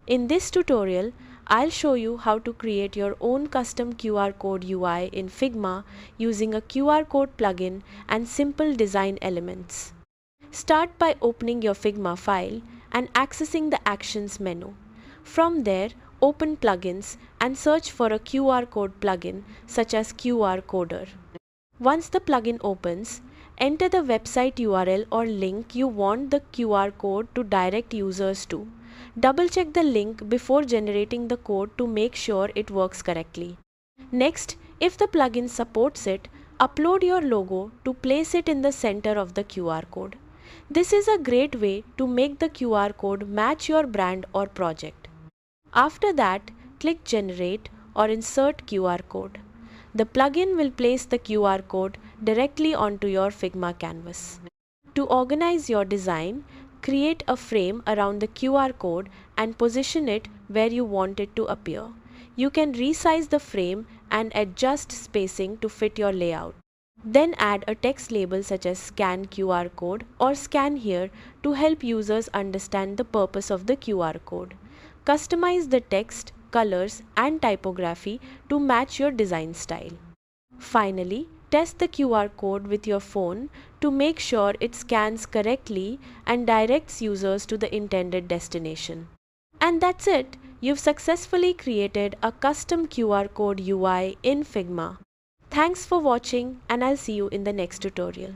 In this tutorial, I'll show you how to create your own custom QR code UI in Figma using a QR code plugin and simple design elements. Start by opening your Figma file and accessing the Actions menu. From there, open Plugins and search for a QR code plugin such as QR Coder. Once the plugin opens, enter the website URL or link you want the QR code to direct users to. Double check the link before generating the code to make sure it works correctly. Next, if the plugin supports it, upload your logo to place it in the center of the QR code. This is a great way to make the QR code match your brand or project. After that, click Generate or Insert QR code. The plugin will place the QR code directly onto your Figma canvas. To organize your design, create a frame around the QR code and position it where you want it to appear. You can resize the frame and adjust spacing to fit your layout. Then add a text label such as Scan QR code or Scan Here to help users understand the purpose of the QR code. Customize the text, colors and typography to match your design style. Finally, test the QR code with your phone to make sure it scans correctly and directs users to the intended destination. And that's it! You've successfully created a custom QR code UI in Figma. Thanks for watching, and I'll see you in the next tutorial.